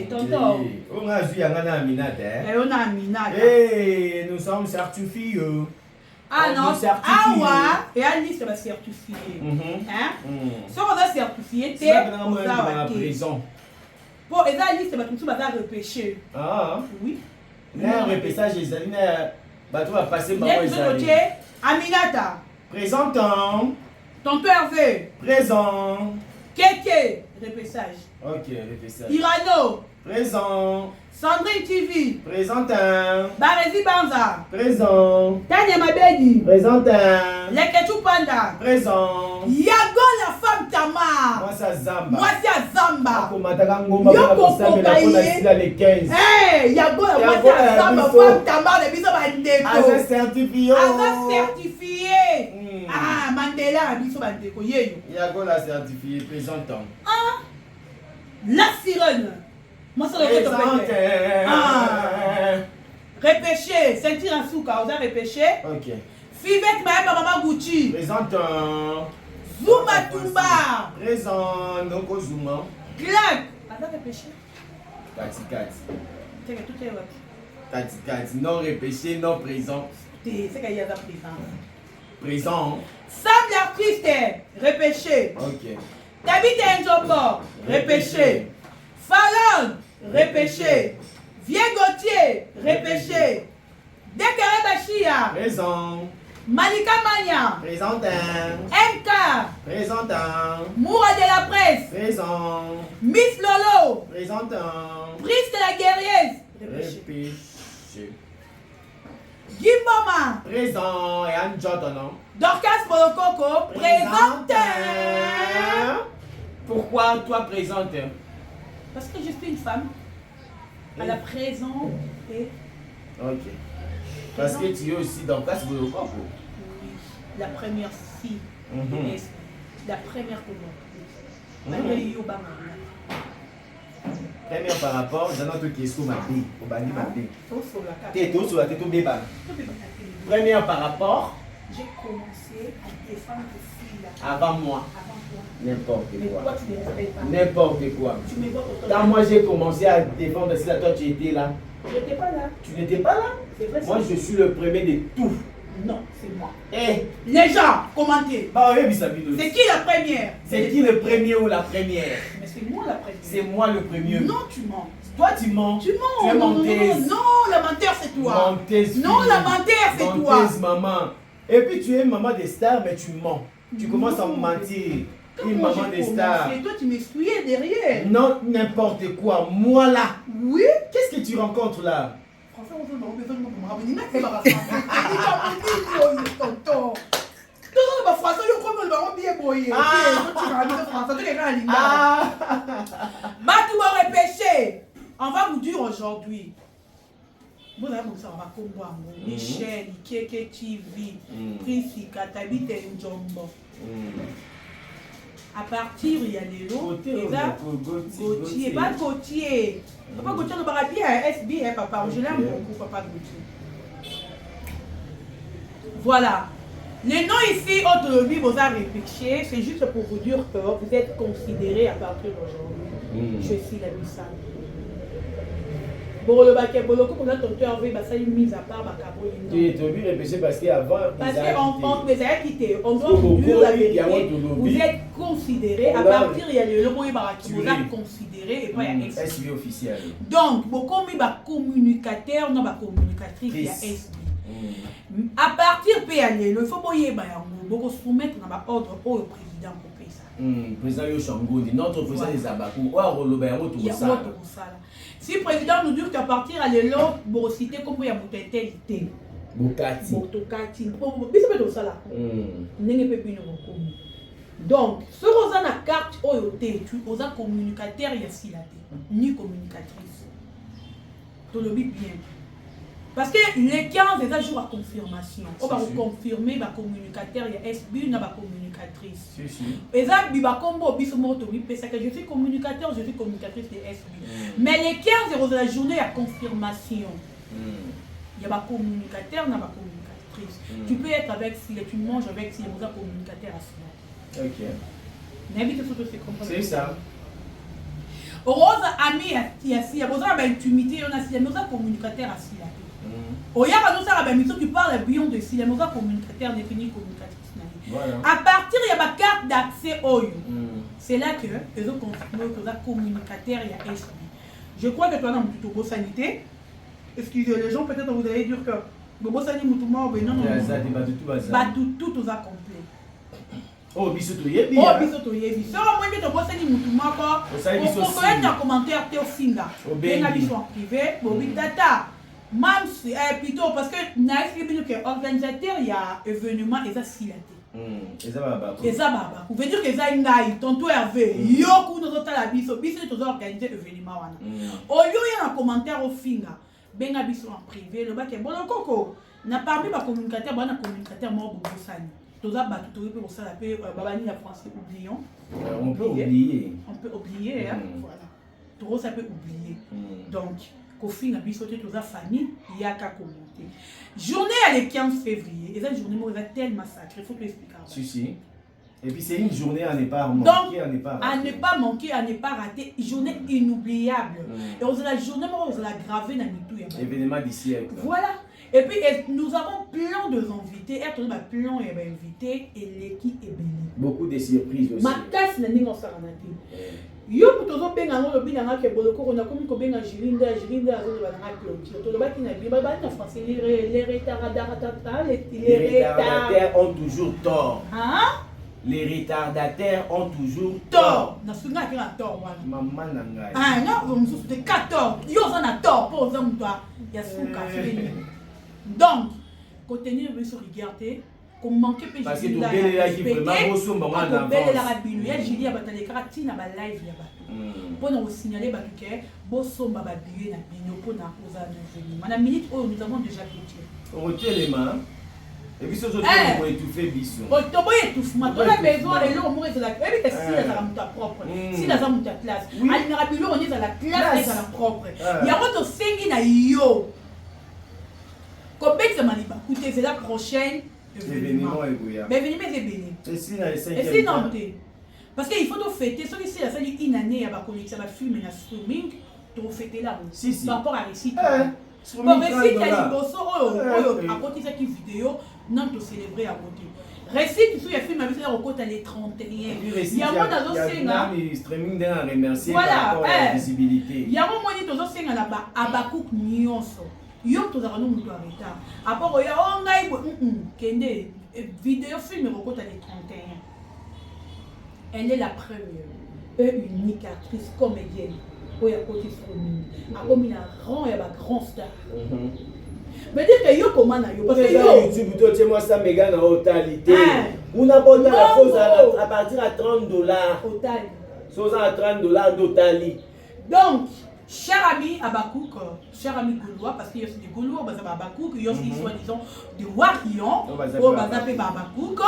tonton. On a vu Yangana Aminata. On a Aminata. Eh, nous sommes certifiés. Ah non, ah ouais, et Alice va certifier. Si on va certifier, tu es en prison. Bon, et Alice va tout va repêcher. Ah oui. Un repêchage, les amis, tu vas passer par Aminata. Présentant. Tonton Hervé. Présent. Kéké. Repêchage. Ok, repêchage. Irano. Présent. Sandrine TV. Présentant. Barezi Banza. Présent. Tania Mabedi. Présentant. Leketu Panda. Présent. Yago la femme Tamar. Moi c'est Zamba. Moi c'est Zamba. Yoko les 15. Hey, Yago la moi c'est Zamba femme Tamar de biso bandeko. Asa certifié. Asa certifié. Ah, Mandela biso bandeko yeyo. Yago la certifié présentant. Ah. La sirène. Moi, ça le repêché, sentir un souk, on a repêché. Ok. Fivette, ma maman Gucci. Présentant. Zuma Tumba. Présent, Noko Zuma. Clac. On a repêché. Kati. C'est que tout est là. Kati. Non repêché, non présent. C'est qu'il y a présent. Présent. Sam l'artiste, repêché. Ok. Tabitha Nzombo, repêché. Fallon, repêché. Vieux Gauthier, repêché. Dekere Bachia. Présent. Malika Mania. Présentant. MK. Présentant. Moura de la presse. Présent. Miss Lolo. Présentant. Prise de la guerrière. Repêché. Gimboma. Présent. Et Anne non? Dorcas Molokoko. Présenteur. Pourquoi toi présenteur? Parce que je suis une femme. À la présent et. Ok. Parce que tu es aussi Dorcas Molokoko. Oui. La première fille. La première pour moi. Première par rapport à notre question, au bandi mappé. Première par rapport. J'ai commencé à défendre les filles là. Avant moi. N'importe quoi. Toi, tu ne respectes pas. N'importe quoi. Tu me vois Quand moi j'ai commencé à défendre cela, toi tu étais là. Je n'étais pas là. Tu n'étais pas là? C'est vrai. Moi je suis le premier de tout. Non, c'est moi. Eh, les gens, commentez. C'est qui la première? C'est qui le premier ou la première? Mais c'est moi la première. C'est moi le premier. Non, tu mens. Toi tu mens. Tu mens. Tu es menteuse. Non, la menteur c'est toi. Menteuse. Non, la menteur c'est toi. Menteuse maman. Et puis tu es maman des stars, mais tu mens. Tu commences à me mentir. Une maman des stars. Et toi tu m'essuyais derrière. Non, n'importe quoi. Moi là. Oui. Qu'est-ce que tu rencontres là? On va vous dire aujourd'hui. Vous allez vous savoir comment Michel, Keke TV, Prissy, Tabitha Nzombo. À partir, il y a les lots. Gauthier, pas Gauthier. Papa Gauthier, on va bien SB, papa. Je l'aime beaucoup, papa Gauthier. Voilà. Les noms ici, aujourd'hui, vous avez réfléchi. C'est juste pour vous dire que vous êtes considérés à partir d'aujourd'hui. Je suis la Missa. Bon, le baquet, pour le coup, on a tonton Hervé, ça une mise à part, tu es obligé de réfléchir parce qu'avant, parce qu'on les a quittés. On doit vous dire la vérité. Vous êtes considérés, à partir, il y a le logo qui vous a considéré, et puis il y a SB officiel. Donc, beaucoup de communicateurs, non, communicatrices, il y a SB. À partir de il faut beaucoup soumettre dans l'ordre au président pour payer ça. Président Yoshangoni, notre président des Abakou, il y a si le président nous dit qu'à partir de l'autre, vous citez comme il y a telle Bokati. Donc, ce qu'on a la carte, on a communicateur, il y a ni communicatrice. Tout le bien. Parce que les 15 déjà jours à confirmation. On va vous confirmer ma communicateur, il y a SB, ma communicatrice. Et ça, je suis communicateur, je suis communicatrice de SB. Mais les 15 jours de la journée, il y a confirmation. Il y a ma communicateur, ma communicatrice. Tu peux être avec si tu manges avec si vous avez communicateur à cela. Ok. N'habite surtout c'est compris. C'est ça. Rose ami ya si, boza ba intimité on a si, mais oza communicateur à si là. Oyaka nous ça ba mission qui parle bien de si, mais oza communicateur défini communicatrice na. Voilà. À partir il y a ma carte d'accès oyo. C'est là que les autres confirment que oza communicateur ya SB. Je crois que toi dans toute sanité. Excusez les gens, peut-être vous allez dire que Bobo Sani Moutouma, non, non, tout oza complet. Oh, biso to yebi. Oh, biso to yebi. So, moi, je te Bobo Sani Moutouma, quoi. On peut un commentaire, t'es au finga. Benga biso en privé, Bobi Tata. Même, plutôt, parce que, naïf, organisateur, il y a événement, et ça, silaté. Et ça, baba. Vous veut dire que ça, il y a tonton Hervé. Yo, coup, nous autres, la biso. Biso, tu dois organiser événement. Au lieu, il y a un commentaire au finga. Benga biso en privé, le bac est bon. Coco, n'a parmi ma communicateur, bon, un communicateur mort Bobo Sani. Tous les bateaux pour ça, la paix, Babani, la France, oublions. On peut oublier. On peut oublier, hein. Voilà. Tout ça peut oublier. Donc, Kofi n'a biso toute la famille, il y a qu'à commenter. Journée à le 15 février, et cette journée, moi, elle tellement sacrée, il faut que l'expliquer. Si, si. Et puis c'est une journée à ne pas manquer, à ne pas rater. À ne pas manquer, à ne pas rater. Journée inoubliable. Et on la journée, on l'a gravée dans le événement du siècle. Voilà. Et puis nous avons plein d'invités. Et on a plein d'invités et l'équipe est bénie. Beaucoup de surprises aussi. Ma casse n'a ni on s'en a. Yo pour tous les gens qui ont été boloko, on a comme qu'on a Girinda, a zone de la clôture. Tout le monde qui n'a pas en français, les retardataires, les retardataires ont toujours tort. Hein? Les retardataires ont toujours tort. Na sunga ki na tort wana. Maman na ngai. Ah non, on se de 14. Yo ça na tort pour ça toi. Ya suka fini. Donc, contenir veut se regarder comme manquer peut parce que tu belle là qui vraiment bosso maman na. Belle la rabino ya Julie abatale karati na ba live ya bato. Pour nous signaler bato que bosso ba billet na bino pour na poser na joli. Mana minute où nous avons déjà clôturé. On retient les mains. Et puis, ce autres, on peut étouffer Bisson. On peut étouffer. On a besoin de l'eau, on est de la classe. Et puis, si la zame ta propre, si la zame ta classe, on est de la classe et de la propre. Il y a autre sengi na yo. Comme ça m'a dit, écoutez, c'est la prochaine événement. Mais événement est béni. Et si dans les 5e. Et si non, parce qu'il faut fêter. Celui ci, il y a une année, il y a un film et un streaming, tu fêter là. Par rapport à récit. Pour récit, il y a des bossos, à côté de cette vidéo, non, tu célébrer à côté. Récit, tu sais, il y a un film avec ça, au côté les 31. Il y a un moment dans le streaming d'un remercier par rapport à la visibilité. Il y a un moment dans le film, là-bas, Abakouk Nyonso. Yo, tu as un nom de retard. Après, il y a un gars, vidéo film au côté les 31. Elle est la première, unique actrice, comédienne. Il y a côté streaming. Comme il a rang, il y a un grand star. Mais dire que yo comment na yo parce que yo YouTube toi tu moi ça méga na totalité. On a bonne la chose à partir à $30. Total. Chose à $30 totally. Donc cher ami Abakouk, cher ami Gaulois, parce qu'il y a aussi des Gaulois, bah ça Abakouk, il y a aussi soi-disant des Warions, oh bah ça fait Abakouk.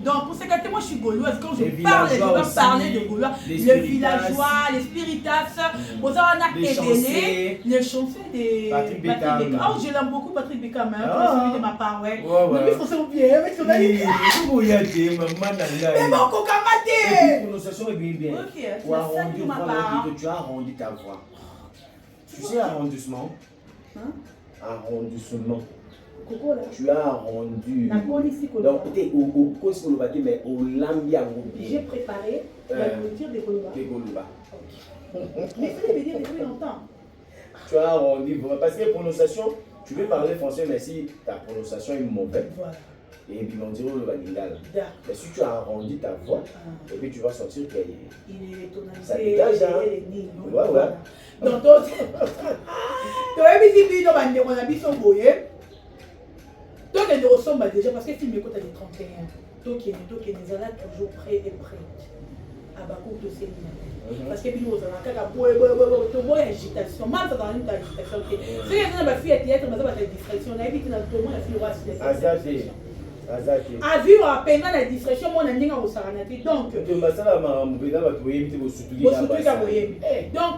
Donc pour ce cas moi je suis Gauloise, quand je parle, je vais parler de Gaulois, les villageois, les spiritas, on a aidé les chansons de Patrick Beckham. Oh je l'aime beaucoup Patrick Beckham, celui de ma part, ouais. Mais il faut se bien avec son ami. Mais bon, Kokamate. Prononciation est bien. Ok, c'est ça de ma part. Tu as arrondi ta voix. Tu sais arrondissement? Arrondissement. Tu as arrondi. Donc, tu es au Kosolobati, mais au Lambia. J'ai préparé la nourriture des Gaulois. Des Gaulois. Mais ça veut dire depuis longtemps. Tu as arrondi. Parce que prononciation, tu veux parler français, mais si ta prononciation est mauvaise. Voilà. Et puis on dirait le vanilla. Mais si tu as arrondi ta voix, et puis tu vas sentir qu'il est tonalité. Ça dégage, hein? Ouais, ouais. Donc, tu as vu si on a vu son boyer. Donc, elle ressemble déjà parce que le film est côté des 31. Donc, il est là toujours prêt et prête. À Bakou, tu sais. Parce que nous, on a une agitation. Même ça, on a une agitation. Si la fille est théâtre, on a une distraction. On a évité la fille roi. À vivre à peine la distraction, moi, on a une distraction. Donc,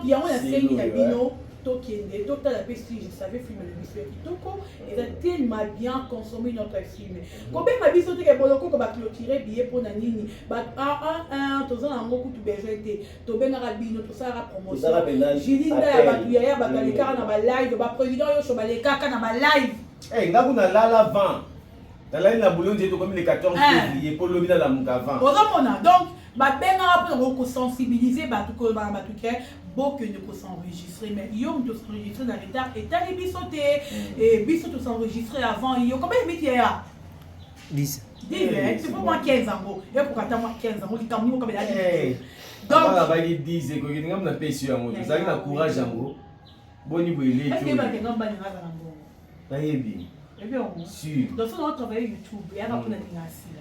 il y a un scène qui a bino, Tokiende, Total si je savais filmer le monsieur Kitoko, et ça tellement bien consommé notre film. Combien ma biso te que boloko ko ba clôturer billet pour nanini, ba un tozo na ngoku tu besoin te, to benga rabino to sara promotion. Jili nda ya batu ya ba kaleka na ba live, ba président yo so ba le kaka na ba live. Eh ngaku na la vent. Dans la boulot de comme le 14 février pour le la mukava. Ozomona donc ba benga pour sensibiliser ba tout ba tout que beaucoup ne peut s'enregistrer mais yo on doit s'enregistrer dans retard et t'as les bisoté et bisoté s'enregistrer avant yo combien de métiers là 10 c'est pour moi 15 ans et pour attendre moi 15 ans qui comme comme la donc là ba 10 et que ngam na pesi yango ça na courage yango boni boile est-ce que ba ke ngamba na ngaba ngo na yebi. Et bien, donc, on va travailler YouTube. Et on va prendre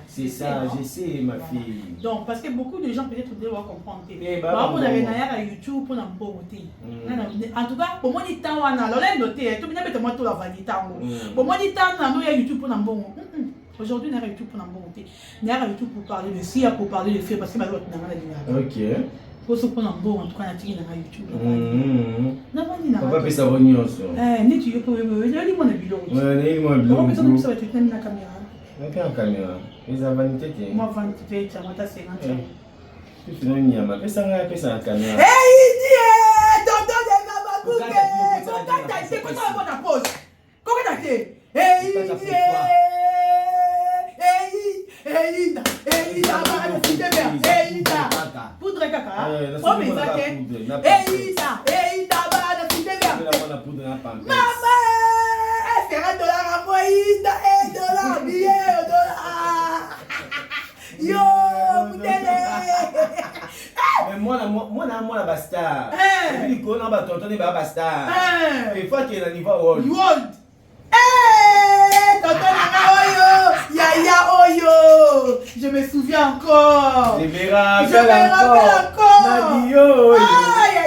c'est ça, je sais, ma fille. Donc, parce que beaucoup de gens peut-être doivent comprendre. On a un YouTube pour nous beauté. En tout cas, pour moi, il y a un temps, on a noté. Tout le monde a la vanité. Pour moi, il y a un temps, on a YouTube pour nous beauté. Aujourd'hui, on a YouTube pour nous beauté. On a YouTube pour parler de si, pour parler de fait, parce que on a ok. Pour ce qu'on a beau, en tout cas, on a tiré dans YouTube. On va faire ça revenir ensemble. Ni tu peux aller mon bilot. Ouais, moi bilot. On peut faire ça avec la caméra. Ok, en caméra. Les vanité. Moi vanité, tu as ta 50. Tu fais une yama, fais ça la caméra. Hey, idiot! Tonton de maman bouquet. Comment t'as été? Comment t'as ta pause? Comment t'as été? Hey, idiot! Hey, poudre caca. Oh mais ça maman, c'est $1 à moi, $1 billet, $1. Yo, mais moi la basta. Et puis on a tonton de basta. Il faut qu'il y ait un niveau world. Yaya Oyo, je me souviens encore. Je me rappelle encore. Nadio,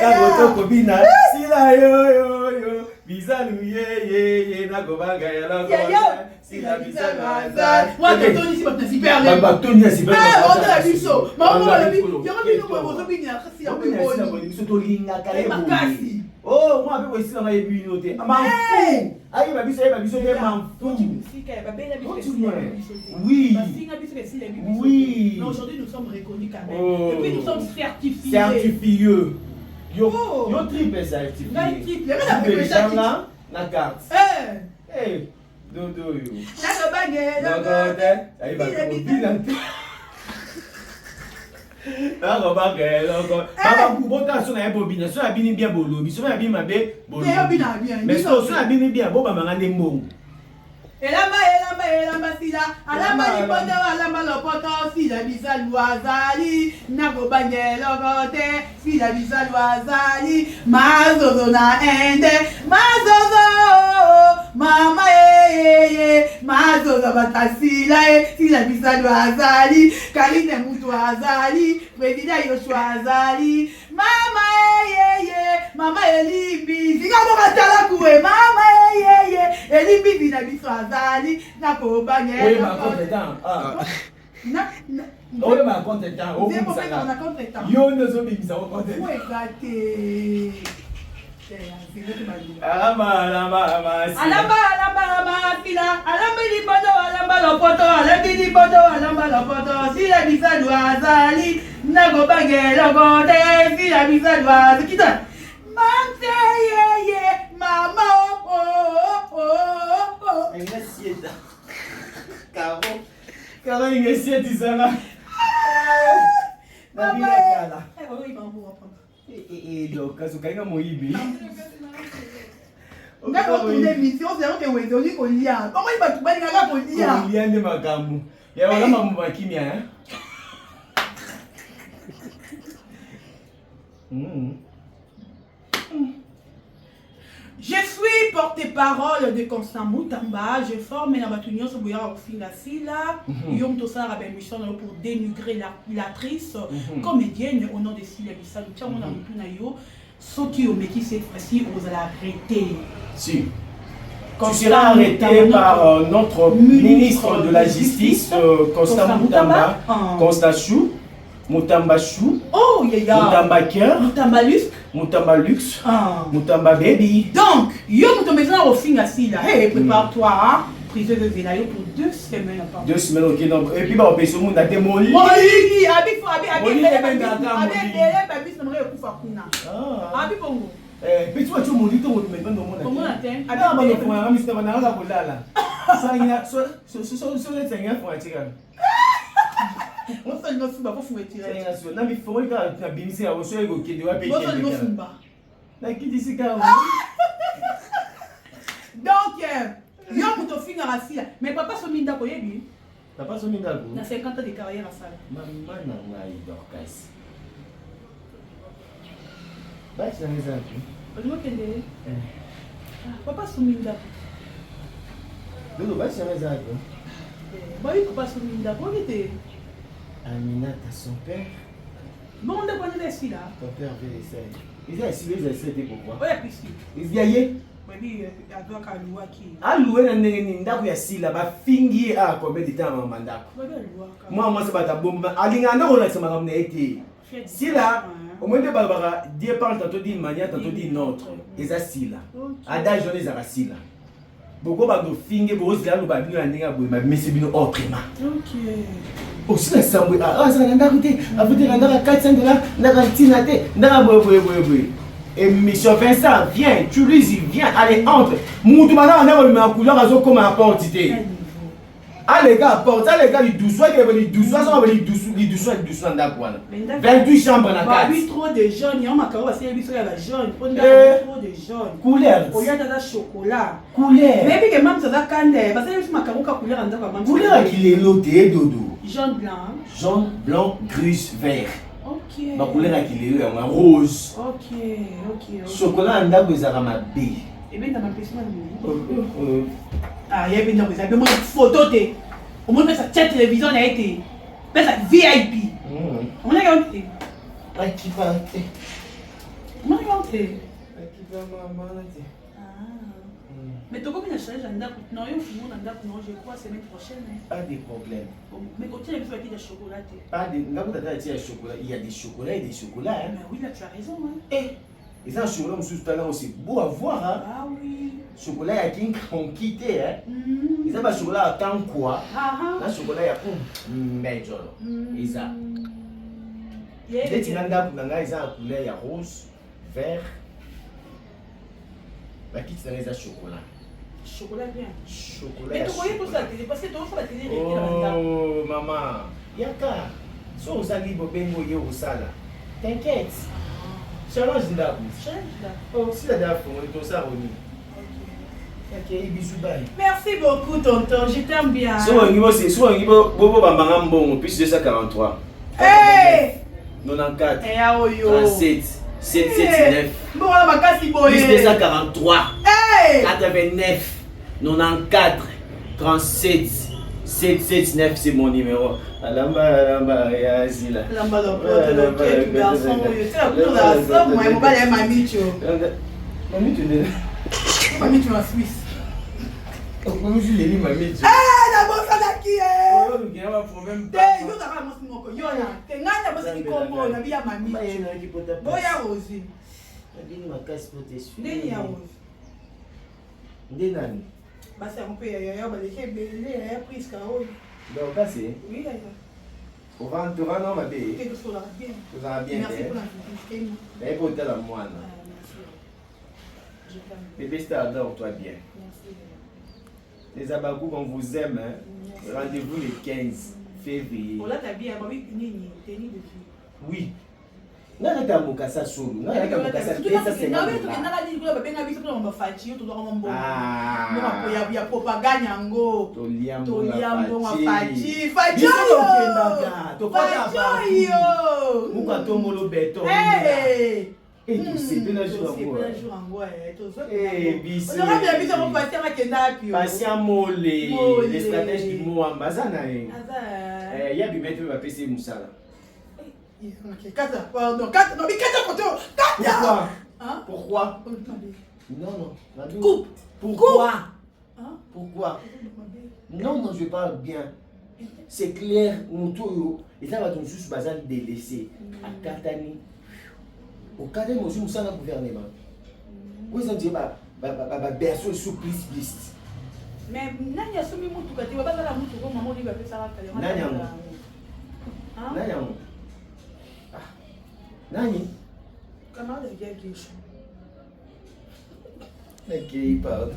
Kagoto Kobina, Sila yo, Bizalu ye, Nagobaga ya Sila Bizalu Azal. Moi, Tony, si tu es super bien. Tony, c'est bien. On a vu ça. Maman, il y a vu nous, oh, moi, je suis là, je suis là. Aïe, ma biso, oui. Oui. Mais aujourd'hui, nous sommes reconnus quand même. Et puis, nous sommes certifiés. Certifiés. Yo triple certifié. La carte. Eh, dodo yo. La robague, papa kubota so na bobina, so abini bien bolobi, so abini mabe bolobi. Mais so abini bien bo bamanga ndembo. Elamba sila, alamba lipoto, alamba lopoto, sila bisalu azali, nako bangelo kote, sila bisalu azali, mazozo na ende, mazozo, mama mazozo batasila sila bisalu azali, kaline mutu azali, predida Yoshua azali, mama mama elimbi, zinga boka tala kuwe, mama elimbi bina biso azali, nako bangelo. Oui, ma compétent. Oui, ma compétent. Yo ne so bimisa o compétent. Oui, gâté. Alamba fila, alamba lipoto, alamba lopoto, alamba lopoto, si la bisa do azali, nago bangelo kote, si la bisa do azali, kita. Mante mama oh. Ingesieta. Karo ingesieta sana. Na bila kala. Donc, kaso kainga moibi. Ngako tunde mission, c'est on te wezoni ko lia. Comment il va tout bani ngaka ko lia? Lia nde makamu. Ya wala mamu bakimia hein. Je suis porte-parole de Constant Moutamba. Je forme la Batunion sur Bouya Sila. Yom Tosa mission pour dénigrer l'actrice comédienne au nom de Sila Bissal. Tiens, on a un peu naïo. Ce qui au métier cette fois-ci, vous allez arrêter. Si. Tu seras arrêté par notre ministre de la Justice, Constant Moutamba, Constant Chou. Mutamba chou. Oh, yaya. Mutamba cœur. Mutamba luxe. Mutamba luxe. Ah. Mutamba baby. Donc, yo mutamba maison au fin assis là. Hey, prépare-toi, hein. Prise de vénayo pour 2 semaines. 2 semaines, ok. Donc, et puis, bah, on peut se monter à des molly. Molly, abi, puis tu vois, tu me dis, tu me donnes mon comment on atteint? Ah, mais il faut un ami, c'est pas un peu là. Ça, il y a, sur les 5 ans, pour attirer. On se le fout, faut tirer. Non, mais il faut que tu as bien à reçu et que tu dois payer. On se le fout pas. Là, qui dit ça? Donc, yo muto finga rasila. Mais papa so minda ko yebi. Papa so minda ko. Na 50 ans de carrière à ça. Maman na ngai Dorcas. Bah, c'est un exemple. Bonjour Kende. Papa so minda ko. Lolo, bah, c'est un exemple. Bah, oui, papa so minda ko était. Aminata, son père. Bon, on a connu les filles là. Ton père veut les serres. Il a essayé les serres pourquoi? Ouais, puis si. Il y a yé. Oui, avec un loi qui. Aloué na ndenge ndako ya sila ba fingi a combien de temps maman ndako. Moi c'est pas ta bombe. Alinga ndako na sema comme na été. Sila au moins de balbara Dieu parle tantôt d'une manière tantôt d'une autre. Eza sila. Ada journée za sila. Boko ba do fingi bo zila lo ba bino na ndenge boye ba mesi bino autrement. OK. Aussi la sambo ça na ndako te. Avute na ndako 400 $, ndako tina te, ndako boye. Et Monsieur Vincent, viens, tu lui dis, viens, allez, entre. Moutou maintenant, on a remis en couleur, à comme un porte. Allez, gars, porte, allez, gars, les douze, ça va les douze, d'accord. 28 chambres dans la carte. Il y a trop de jaunes, il y a un macaron, il y a la jaune, il y a trop de jaunes. Couleur. Il y a de la chocolat. Couleur. Mais puis que même ça va canner, parce que il y a un macaron qui a couleur en dedans. Couleur qui est loté, dodo. Jaune blanc. Jaune, blanc, gris, vert. Ok. Ma couleur qui est rose. Ok. Chocolat, on a besoin de ma bille. Et bien, dans ma question, ah, il y a bien une photo. Au moins, ça tient télévision, a été. Ça VIP. On a regardé. Qui va entrer? On a regardé. Qui va maman? Mais tu as combien de challenges en date? Non, je crois semaine prochaine. Pas de problème. Mais quand tu as vu des chocolats, pas de chocolat. Il y a des chocolats et des chocolats. Hein? Mais oui, là tu as raison. Hein? Et ça, chocolat, tout à l'heure, c'est beau à voir. Hein? Ah oui. Chocolat, il y a qui ont quitté. Hein? Et ça, le chocolat, attend quoi? Là, chocolat, il y a mais et ça. Les petits nangas, ils ont la couleur, il y a rose, vert. Qui c'est les chocolat? Chocolat bien. Chocolat. Mais tu voyais tout ça, parce que tu as fait la télé. Oh, maman. Yaka. Si on s'allie au bengo yo au sala. T'inquiète. Challenge d'abord. Oh, si la dame on est ça roni. OK, bisous bye. Merci beaucoup tonton, je t'aime bien. So ngibo bobo bambanga mbongo plus 243. Hey! 94. Eh aoyo. 37 779. Bon la makasi boye. Plus 243. Hey! 89 94 37 779 c'est mon numéro. Alamba ya zila. Alamba le garçon, tu sais pour la somme moi mon balai mamicho. Mamicho de. Mamicho en Suisse. Comment je l'ai dit mamicho? La bossa daqui Oh, il y a un problème. Yo da kama moko yo na. Nganya bossa ni kombo na bia mamicho. Boya Rosi. Ndini makasi pote su. Ndeni ya Rosi. Ndenani? Basi on peut y aller, on va laisser belé, hein, prise carreau. Donc, passé. Oui, là. On va non, ma belle. Tu vas bien. Tu vas bien. Merci pour l'invitation. Mais pour te la moine. Merci. Bébé Star, dors-toi bien. Merci. Les abagous, on vous aime. Hein. Rendez-vous le 15 février. On l'a bien, oui, Nini, tenue de fille. Oui. Non, non, t'as mokasa solo. Non, non, t'as mokasa solo. Ça, c'est non, mais tu n'as dit que tu as dit que tu as fait tu dois bon. Ah. Il y a propagande yango. Toliambo fati. Fati. To pas yo. Muka tomolo beto. Eh. Et tu sais bien le jour en Eh, bisous. On aura bien vu mon patient à Kenda puis. Patient molé. Les stratèges du mot ambazana. Il y a bi mettre ma PC Moussala. Kata, pardon, Kata, non mais Kata koto, Kata. Hein? Pourquoi? Non, coupe. Pourquoi? Hein? Pourquoi? Non, je parle bien. c'est clair, moto et ça va donc juste bazan délaissé à Katani. Au Katani aussi nous sommes dans le gouvernement. Où ils ont dit bah berceau souplisse liste. Mais nani asumi mutu kati wa bazala mutu ko maman liba pesa la kale. Nani amu? Nani amu? Ah. Nani? Camarade de guerre qui Ok, pardon.